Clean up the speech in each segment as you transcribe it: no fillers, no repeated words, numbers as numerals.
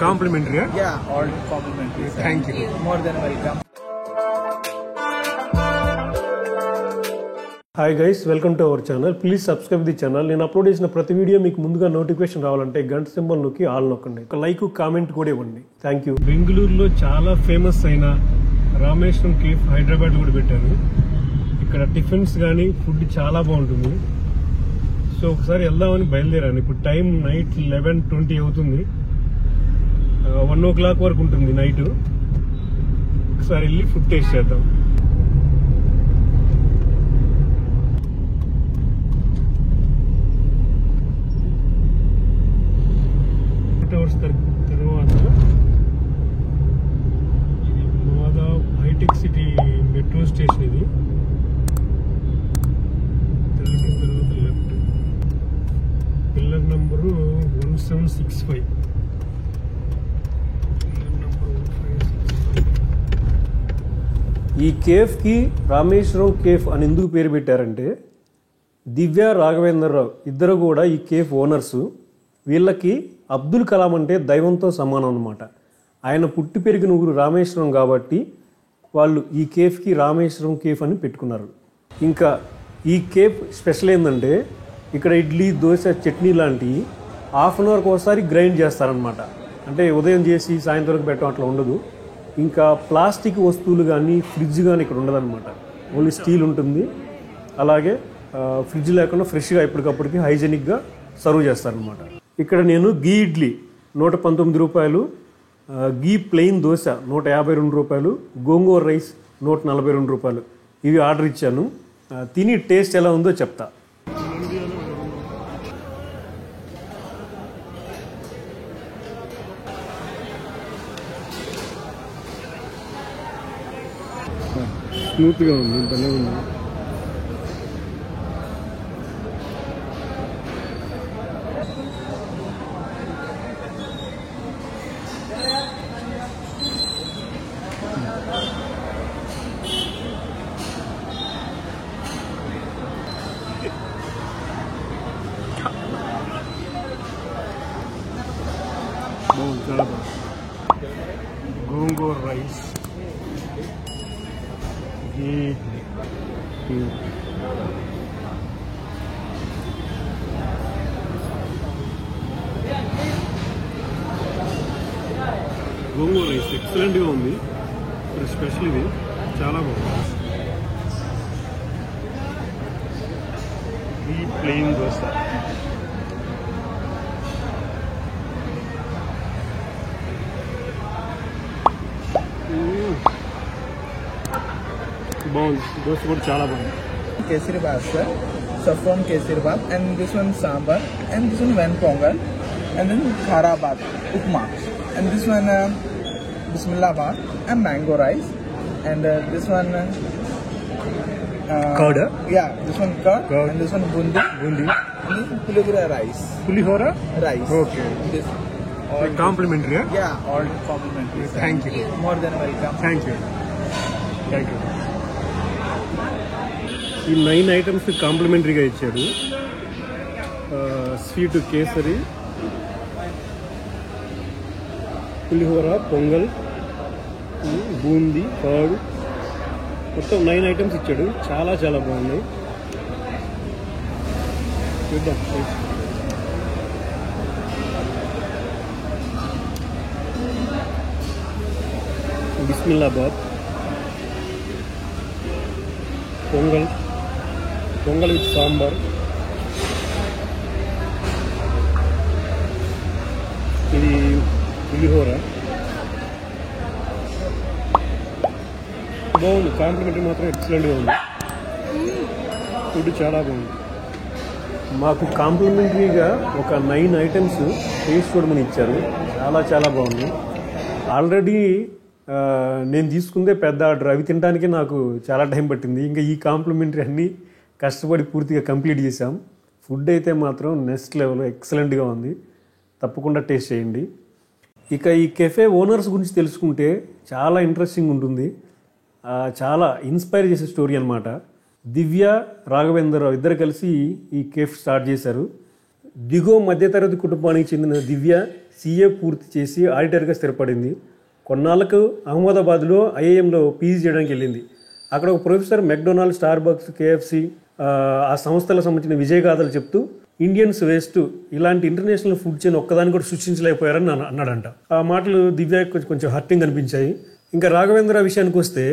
Complimentary, yeah? Yeah, all complimentary. Thank you. More than welcome. Hi guys, welcome to our channel. Please subscribe the channel. నేను upload చేసిన ప్రతి video మీకు ముందుగా notification రావాలంటే గంట symbol నొక్కి ఆల్ నొక్కండి. ఒక లైక్ కామెంట్ కూడా ఇవ్వండి. Thank you. బెంగళూరులో చాలా ఫేమస్ అయిన రామేశ్వరం కేఫ్ హైదరాబాద్ కూడా పెట్టారు. ఇక్కడ టిఫిన్స్ కానీ ఫుడ్ చాలా బాగుంటుంది. సో ఒకసారి వెళ్దామని బయలుదేరాను. ఇప్పుడు టైం నైట్ 11:20 అవుతుంది. 1 o'clock వరకు ఉంటుంది నైట్. ఒకసారి వెళ్ళి ఫుడ్ టేస్ట్ చేద్దాం. తర్వాత ఇది మాదా హైటెక్ సిటీ మెట్రో స్టేషన్. ఇది తర్వాత లెఫ్ట్ పిల్లర్ నంబరు 1765. ఈ కేఫ్కి రామేశ్వరం కేఫ్ అని ఎందుకు పేరు పెట్టారంటే, దివ్య రాఘవేంద్రరావు ఇద్దరు కూడా ఈ కేఫ్ ఓనర్సు. వీళ్ళకి అబ్దుల్ కలాం అంటే దైవంతో సమానం అన్నమాట. ఆయన పుట్టి పెరిగిన ఊరు రామేశ్వరం కాబట్టి వాళ్ళు ఈ కేఫ్కి రామేశ్వరం కేఫ్ అని పెట్టుకున్నారు. ఇంకా ఈ కేఫ్ స్పెషల్ ఏంటంటే, ఇక్కడ ఇడ్లీ, దోశ, చట్నీ లాంటివి హాఫ్ అన్ అవర్కి ఒకసారి గ్రైండ్ చేస్తారనమాట. అంటే ఉదయం చేసి సాయంత్రం వరకు పెట్టడం అట్లా ఉండదు. ఇంకా ప్లాస్టిక్ వస్తువులు కానీ ఫ్రిడ్జ్ కానీ ఇక్కడ ఉండదన్నమాట. ఓన్లీ స్టీల్ ఉంటుంది. అలాగే ఫ్రిడ్జ్ లేకుండా ఫ్రెష్గా ఎప్పటికప్పటికి హైజెనిక్గా సర్వ్ చేస్తారనమాట. ఇక్కడ నేను గీ ఇడ్లీ 119 రూపాయలు, గీ ప్లెయిన్ దోశ 152 రూపాయలు, గోంగూర రైస్ 142 రూపాయలు ఇవి ఆర్డర్ ఇచ్చాను. తిని టేస్ట్ ఎలా ఉందో చెప్తా. స్మూత్గా ఉంది, భలే ఉంది. చాలా బాగుంది. గోంగూర రైస్, గోంగూర రైస్ ఎక్సలెంట్గా ఉంది. స్పెషల్ ఇది చాలా బాగుంది. ఈ ప్లెయిన్ దోశ బాగుంది. దోశ కూడా చాలా బాగుంది. Kesari sir, saffron kesari bath, and this one sambar, and this one van pongal, and then khara bath, upma, and this one bismillah bath, and mango rice, and this one curd. Yeah, this one curd, and this one bundi, and this one pulihora rice. Pulihora Rice. Okay. This all complimentary. yeah, all complimentary. Sir. Thank you. More than welcome. Thank you. Thank you. ఈ 9 items కాంప్లిమెంటరీగా ఇచ్చాడు. Sweet kesari, pulihora, pongal, boondi, curd, మొత్తం 9 items ఇచ్చాడు. చాలా చాలా బాగున్నాయి. చూద్దాం. బిస్మిల్లాబాద్, pongal with sambar, ఇది పులిహోర బాగుంది. కాంప్లిమెంటరీ మాత్రం ఎక్సలెంట్గా ఉంది. ఫుడ్ చాలా బాగుంది. మాకు కాంప్లిమెంటరీగా ఒక 9 ఐటమ్స్ టేస్ట్ చూడమని ఇచ్చారు. చాలా చాలా బాగుంది. ఆల్రెడీ నేను తీసుకుందే పెద్ద ఆర్డర్. అవి తినడానికి నాకు చాలా టైం పట్టింది. ఇంకా ఈ కాంప్లిమెంటరీ అన్నీ కష్టపడి పూర్తిగా కంప్లీట్ చేసాం. ఫుడ్ అయితే మాత్రం నెక్స్ట్ లెవెల్ ఎక్సలెంట్గా ఉంది. తప్పకుండా టేస్ట్ చేయండి. ఇక ఈ కెఫే ఓనర్స్ గురించి తెలుసుకుంటే చాలా ఇంట్రెస్టింగ్ ఉంటుంది. చాలా ఇన్స్పైర్ చేసే స్టోరీ అనమాట. దివ్య రాఘవేంద్రరావు ఇద్దరు కలిసి ఈ కేఫ్ స్టార్ట్ చేశారు. దిగువ మధ్యతరగతి కుటుంబానికి చెందిన దివ్య సీఏ పూర్తి చేసి ఆడిటర్గా స్థిరపడింది. కొన్నాళ్ళకు అహ్మదాబాద్లో ఐఐఎంలో పీజీ చేయడానికి వెళ్ళింది. అక్కడ ఒక ప్రొఫెసర్ మెక్డొనాల్డ్, స్టార్బక్స్, కేఎఫ్సి ఆ సంస్థలకు సంబంధించిన విజయగాథలు చెప్తూ ఇండియన్స్ వేస్ట్ ఇలాంటి ఇంటర్నేషనల్ ఫుడ్ చైన్ ఒక్కదాన్ని కూడా సృష్టించలేకపోయారని అన్నాడంట. ఆ మాటలు దివ్యకి కొంచెం హర్టింగ్ అనిపించాయి. ఇంకా రాఘవేంద్ర విషయానికి వస్తే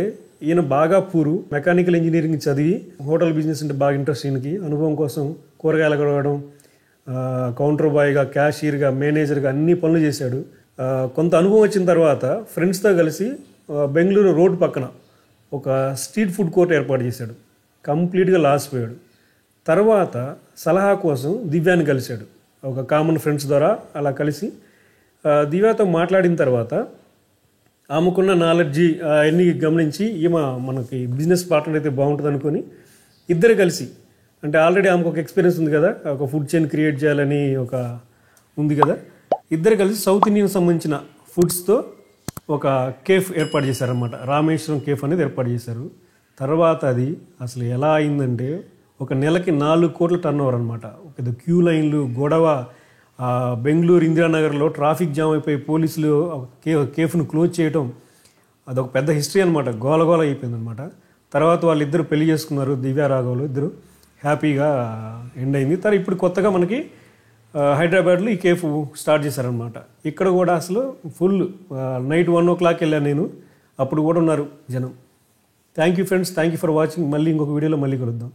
ఈయన బాగా పూరు, మెకానికల్ ఇంజనీరింగ్ చదివి హోటల్ బిజినెస్ అంటే బాగా ఇంట్రెస్ట్. ఈయనకి అనుభవం కోసం కూరగాయలు కొనడం, కౌంటర్ బాయ్గా, క్యాషియర్గా, మేనేజర్గా అన్ని పనులు చేశాడు. కొంత అనుభవం వచ్చిన తర్వాత ఫ్రెండ్స్తో కలిసి బెంగళూరు రోడ్డు పక్కన ఒక స్ట్రీట్ ఫుడ్ కోర్ట్ ఏర్పాటు చేశాడు. కంప్లీట్గా లాస్ పోయాడు. తర్వాత సలహా కోసం దివ్యాన్ని కలిశాడు. ఒక కామన్ ఫ్రెండ్స్ ద్వారా అలా కలిసి దివ్యాతో మాట్లాడిన తర్వాత ఆమెకున్న నాలెడ్జి అన్నీ గమనించి ఈమె మనకి బిజినెస్ పార్ట్నర్ అయితే బాగుంటుంది అనుకొని ఇద్దరు కలిసి, అంటే ఆల్రెడీ ఆమెకు ఒక ఎక్స్పీరియన్స్ ఉంది కదా, ఒక ఫుడ్ చైన్ క్రియేట్ చేయాలని ఒక ఉంది కదా, ఇద్దరు కలిసి సౌత్ ఇండియన్ సంబంధించిన ఫుడ్స్తో ఒక కేఫ్ ఏర్పాటు చేశారనమాట. రామేశ్వరం కేఫ్ అనేది ఏర్పాటు చేశారు. తర్వాత అది అసలు ఎలా అయిందంటే ఒక నెలకి 4 కోట్ల టర్న్ ఓవర్ అనమాట. ఒక క్యూ లైన్లు, గొడవ, బెంగళూరు ఇందిరానగర్లో ట్రాఫిక్ జామ్ అయిపోయి పోలీసులు కేఫ్ను క్లోజ్ చేయటం, అదొక పెద్ద హిస్టరీ అనమాట. గోలగోల అయిపోయింది అనమాట. తర్వాత వాళ్ళిద్దరు పెళ్లి చేసుకున్నారు, దివ్య రాఘవులు ఇద్దరు హ్యాపీగా ఎండ్ అయింది. ఇప్పుడు కొత్తగా మనకి హైదరాబాద్లో ఈ కేఫ్ స్టార్ట్ చేశారనమాట. ఇక్కడ కూడా అసలు ఫుల్ నైట్ 1 o'clock వెళ్ళాను నేను, అప్పుడు కూడా ఉన్నారు జనం. Thank you friends, thank you for watching. మళ్ళీ ఇంకొక వీడియోలో మళ్ళీ కలుద్దాం.